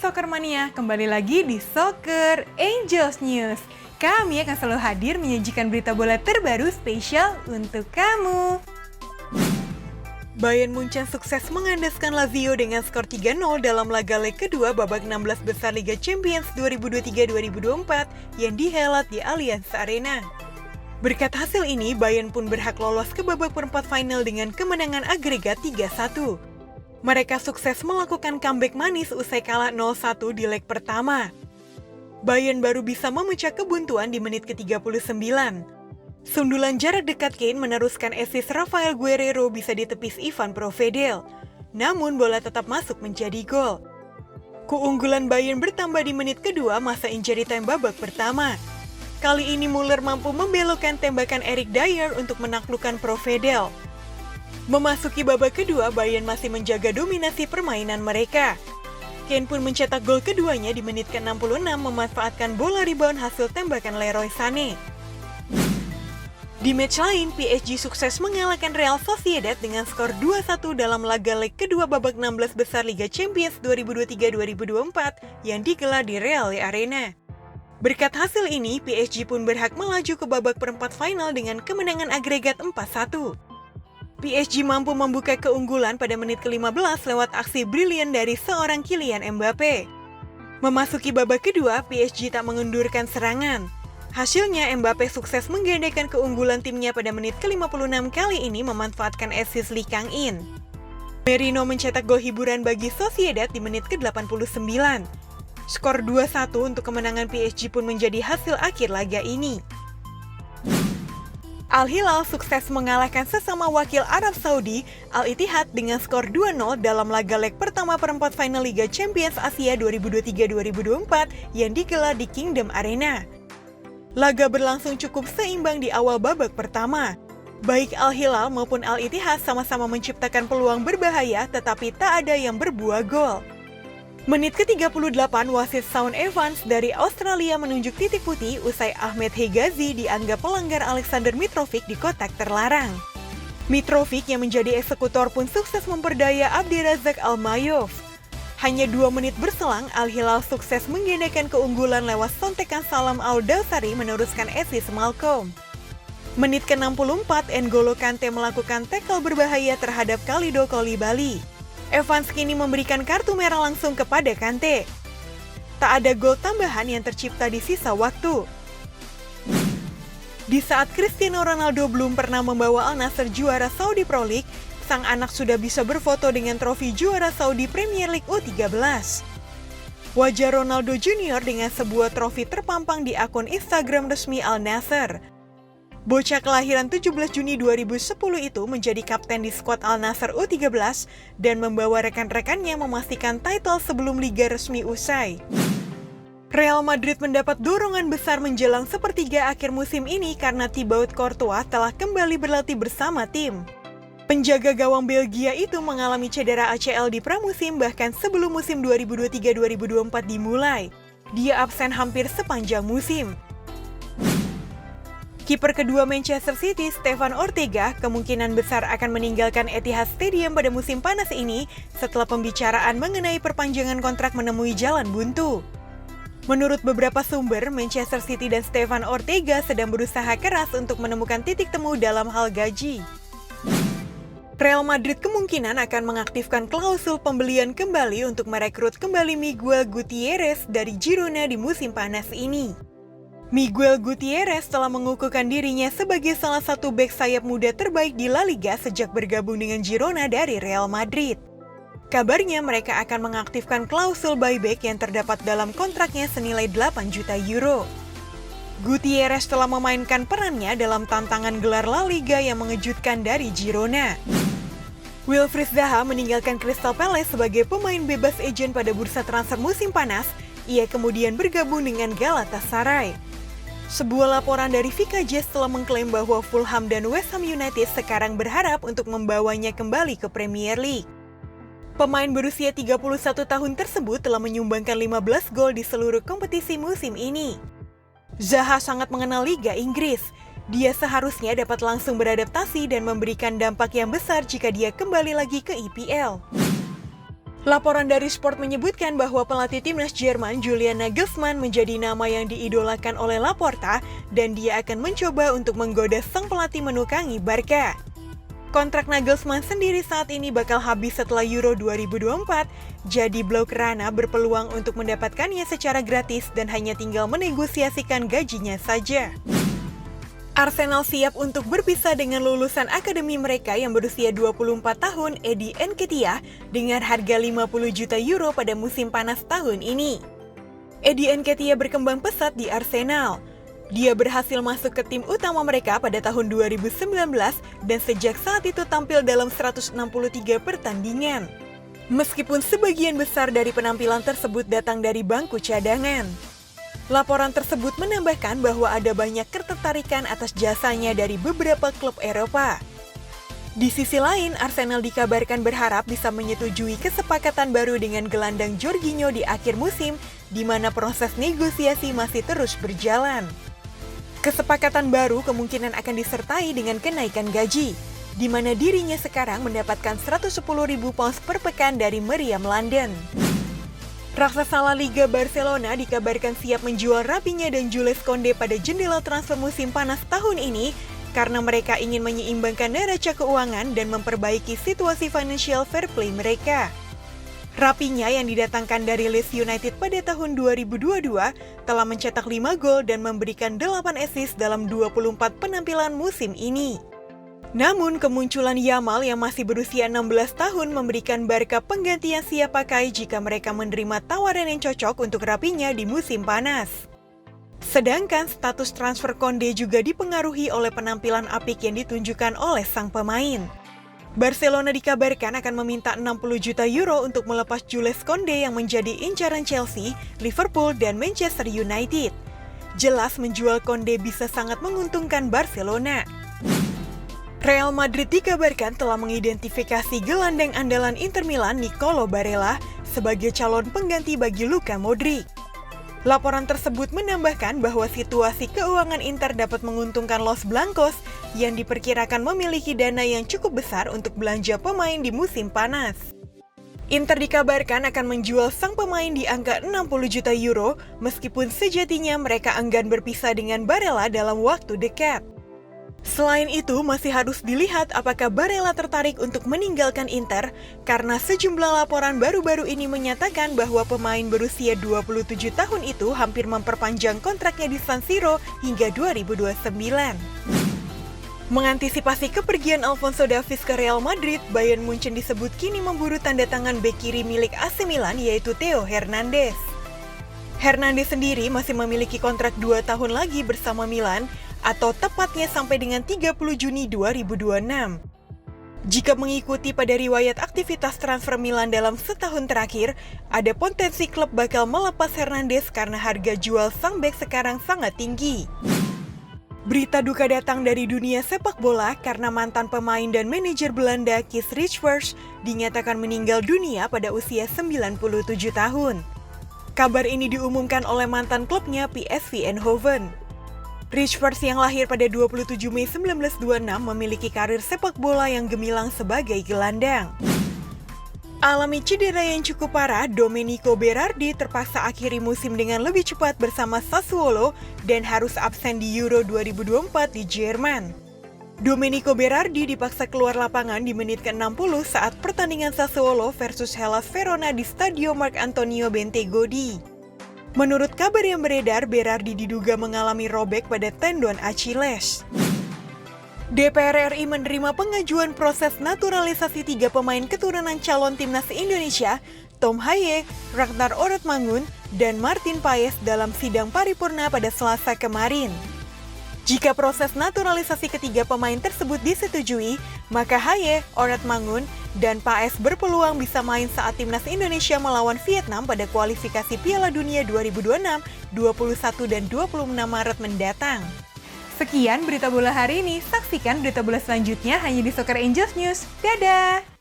Soccer Mania, kembali lagi di Soccer Angels News. Kami akan selalu hadir menyajikan berita bola terbaru spesial untuk kamu. Bayern Munchen sukses mengandaskan Lazio dengan skor 3-0 dalam laga leg kedua babak 16 besar Liga Champions 2023-2024 yang dihelat di Allianz Arena. Berkat hasil ini, Bayern pun berhak lolos ke babak perempat final dengan kemenangan agregat 3-1. Mereka sukses melakukan comeback manis usai kalah 0-1 di leg pertama. Bayern baru bisa memecah kebuntuan di menit ke-39. Sundulan jarak dekat Kane meneruskan assist Rafael Guerreiro bisa ditepis Ivan Provedel. Namun bola tetap masuk menjadi gol. Keunggulan Bayern bertambah di menit kedua masa injury time babak pertama. Kali ini Muller mampu membelokkan tembakan Eric Dier untuk menaklukkan Provedel. Memasuki babak kedua, Bayern masih menjaga dominasi permainan mereka. Kane pun mencetak gol keduanya di menit ke-66 memanfaatkan bola rebound hasil tembakan Leroy Sané. Di match lain, PSG sukses mengalahkan Real Sociedad dengan skor 2-1 dalam laga leg kedua babak 16 besar Liga Champions 2023-2024 yang digelar di Real Arena. Berkat hasil ini, PSG pun berhak melaju ke babak perempat final dengan kemenangan agregat 4-1. PSG mampu membuka keunggulan pada menit ke-15 lewat aksi brilian dari seorang Kylian Mbappe. Memasuki babak kedua, PSG tak mengendurkan serangan. Hasilnya, Mbappe sukses menggandakan keunggulan timnya pada menit ke-56 kali ini memanfaatkan assist Lee Kang-in. Merino mencetak gol hiburan bagi Sociedad di menit ke-89. Skor 2-1 untuk kemenangan PSG pun menjadi hasil akhir laga ini. Al-Hilal sukses mengalahkan sesama wakil Arab Saudi, Al-Ittihad dengan skor 2-0 dalam laga leg pertama perempat final Liga Champions Asia 2023-2024 yang digelar di Kingdom Arena. Laga berlangsung cukup seimbang di awal babak pertama. Baik Al-Hilal maupun Al-Ittihad sama-sama menciptakan peluang berbahaya tetapi tak ada yang berbuah gol. Menit ke-38, wasit Sean Evans dari Australia menunjuk titik putih usai Ahmed Hegazi dianggap pelanggar Alexander Mitrovic di kotak terlarang. Mitrovic yang menjadi eksekutor pun sukses memperdaya Abdirazak Almayov. Hanya 2 menit berselang, Al-Hilal sukses menggandakan keunggulan lewat sontekan Salam Al-Dawsari meneruskan assist Malcolm. Menit ke-64, N'Golo Kante melakukan tackle berbahaya terhadap Kalidou Koulibaly. Evans kini memberikan kartu merah langsung kepada Kante. Tak ada gol tambahan yang tercipta di sisa waktu. Di saat Cristiano Ronaldo belum pernah membawa Al Nassr juara Saudi Pro League, sang anak sudah bisa berfoto dengan trofi juara Saudi Premier League U13. Wajah Ronaldo Junior dengan sebuah trofi terpampang di akun Instagram resmi Al Nassr. Bocah kelahiran 17 Juni 2010 itu menjadi kapten di skuad Al Nassr U13 dan membawa rekan-rekannya memastikan title sebelum liga resmi usai. Real Madrid mendapat dorongan besar menjelang sepertiga akhir musim ini karena Thibaut Courtois telah kembali berlatih bersama tim. Penjaga gawang Belgia itu mengalami cedera ACL di pramusim bahkan sebelum musim 2023-2024 dimulai. Dia absen hampir sepanjang musim. Kiper kedua Manchester City, Stefan Ortega, kemungkinan besar akan meninggalkan Etihad Stadium pada musim panas ini setelah pembicaraan mengenai perpanjangan kontrak menemui jalan buntu. Menurut beberapa sumber, Manchester City dan Stefan Ortega sedang berusaha keras untuk menemukan titik temu dalam hal gaji. Real Madrid kemungkinan akan mengaktifkan klausul pembelian kembali untuk merekrut kembali Miguel Gutierrez dari Girona di musim panas ini. Miguel Gutierrez telah mengukuhkan dirinya sebagai salah satu bek sayap muda terbaik di La Liga sejak bergabung dengan Girona dari Real Madrid. Kabarnya mereka akan mengaktifkan klausul buyback yang terdapat dalam kontraknya senilai 8 juta euro. Gutierrez telah memainkan perannya dalam tantangan gelar La Liga yang mengejutkan dari Girona. Wilfried Zaha meninggalkan Crystal Palace sebagai pemain bebas agent pada bursa transfer musim panas. Ia kemudian bergabung dengan Galatasaray. Sebuah laporan dari Vika Jazz telah mengklaim bahwa Fulham dan West Ham United sekarang berharap untuk membawanya kembali ke Premier League. Pemain berusia 31 tahun tersebut telah menyumbangkan 15 gol di seluruh kompetisi musim ini. Zaha sangat mengenal Liga Inggris. Dia seharusnya dapat langsung beradaptasi dan memberikan dampak yang besar jika dia kembali lagi ke EPL. Laporan dari Sport menyebutkan bahwa pelatih timnas Jerman Julian Nagelsmann menjadi nama yang diidolakan oleh Laporta dan dia akan mencoba untuk menggoda sang pelatih menukangi Barca. Kontrak Nagelsmann sendiri saat ini bakal habis setelah Euro 2024, jadi Blaugrana berpeluang untuk mendapatkannya secara gratis dan hanya tinggal menegosiasikan gajinya saja. Arsenal siap untuk berpisah dengan lulusan akademi mereka yang berusia 24 tahun, Eddie Nketiah, dengan harga 50 juta euro pada musim panas tahun ini. Eddie Nketiah berkembang pesat di Arsenal. Dia berhasil masuk ke tim utama mereka pada tahun 2019 dan sejak saat itu tampil dalam 163 pertandingan. Meskipun sebagian besar dari penampilan tersebut datang dari bangku cadangan. Laporan tersebut menambahkan bahwa ada banyak ketertarikan atas jasanya dari beberapa klub Eropa. Di sisi lain, Arsenal dikabarkan berharap bisa menyetujui kesepakatan baru dengan gelandang Jorginho di akhir musim, di mana proses negosiasi masih terus berjalan. Kesepakatan baru kemungkinan akan disertai dengan kenaikan gaji, di mana dirinya sekarang mendapatkan 110.000 pounds per pekan dari Meriam London. Raksasa La Liga Barcelona dikabarkan siap menjual Raphinha dan Jules Koundé pada jendela transfer musim panas tahun ini karena mereka ingin menyeimbangkan neraca keuangan dan memperbaiki situasi financial fair play mereka. Raphinha yang didatangkan dari Leeds United pada tahun 2022 telah mencetak 5 gol dan memberikan 8 assist dalam 24 penampilan musim ini. Namun, kemunculan Yamal yang masih berusia 16 tahun memberikan Barca penggantian siap pakai jika mereka menerima tawaran yang cocok untuk Raphinha di musim panas. Sedangkan status transfer Koundé juga dipengaruhi oleh penampilan apik yang ditunjukkan oleh sang pemain. Barcelona dikabarkan akan meminta 60 juta euro untuk melepas Jules Koundé yang menjadi incaran Chelsea, Liverpool, dan Manchester United. Jelas menjual Koundé bisa sangat menguntungkan Barcelona. Real Madrid dikabarkan telah mengidentifikasi gelandang andalan Inter Milan Nicolo Barella sebagai calon pengganti bagi Luka Modric. Laporan tersebut menambahkan bahwa situasi keuangan Inter dapat menguntungkan Los Blancos yang diperkirakan memiliki dana yang cukup besar untuk belanja pemain di musim panas. Inter dikabarkan akan menjual sang pemain di angka 60 juta euro meskipun sejatinya mereka enggan berpisah dengan Barella dalam waktu dekat. Selain itu, masih harus dilihat apakah Barella tertarik untuk meninggalkan Inter karena sejumlah laporan baru-baru ini menyatakan bahwa pemain berusia 27 tahun itu hampir memperpanjang kontraknya di San Siro hingga 2029. Mengantisipasi kepergian Alphonso Davies ke Real Madrid, Bayern Munchen disebut kini memburu tanda tangan bek kiri milik AC Milan yaitu Theo Hernandez. Hernandez sendiri masih memiliki kontrak 2 tahun lagi bersama Milan, atau tepatnya sampai dengan 30 Juni 2026. Jika mengikuti pada riwayat aktivitas transfer Milan dalam setahun terakhir, ada potensi klub bakal melepas Hernandez karena harga jual sang bek sekarang sangat tinggi. Berita duka datang dari dunia sepak bola karena mantan pemain dan manajer Belanda Kees Rijkaard dinyatakan meninggal dunia pada usia 97 tahun. Kabar ini diumumkan oleh mantan klubnya PSV Eindhoven. Rijkaard yang lahir pada 27 Mei 1926 memiliki karir sepak bola yang gemilang sebagai gelandang. Alami cedera yang cukup parah, Domenico Berardi terpaksa akhiri musim dengan lebih cepat bersama Sassuolo dan harus absen di Euro 2024 di Jerman. Domenico Berardi dipaksa keluar lapangan di menit ke-60 saat pertandingan Sassuolo versus Hellas Verona di Stadio Marc Antonio Bentegodi. Menurut kabar yang beredar, Berardi diduga mengalami robek pada tendon Achilles. DPR RI menerima pengajuan proses naturalisasi 3 pemain keturunan calon timnas Indonesia, Tom Haye, Ragnar Orotmangun, dan Martin Paes dalam sidang paripurna pada Selasa kemarin. Jika proses naturalisasi ketiga pemain tersebut disetujui, maka Haye, Orotmangun, dan Paes berpeluang bisa main saat timnas Indonesia melawan Vietnam pada kualifikasi Piala Dunia 2026, 21 dan 26 Maret mendatang. Sekian berita bola hari ini, saksikan berita bola selanjutnya hanya di Soccer Angels News. Dadah!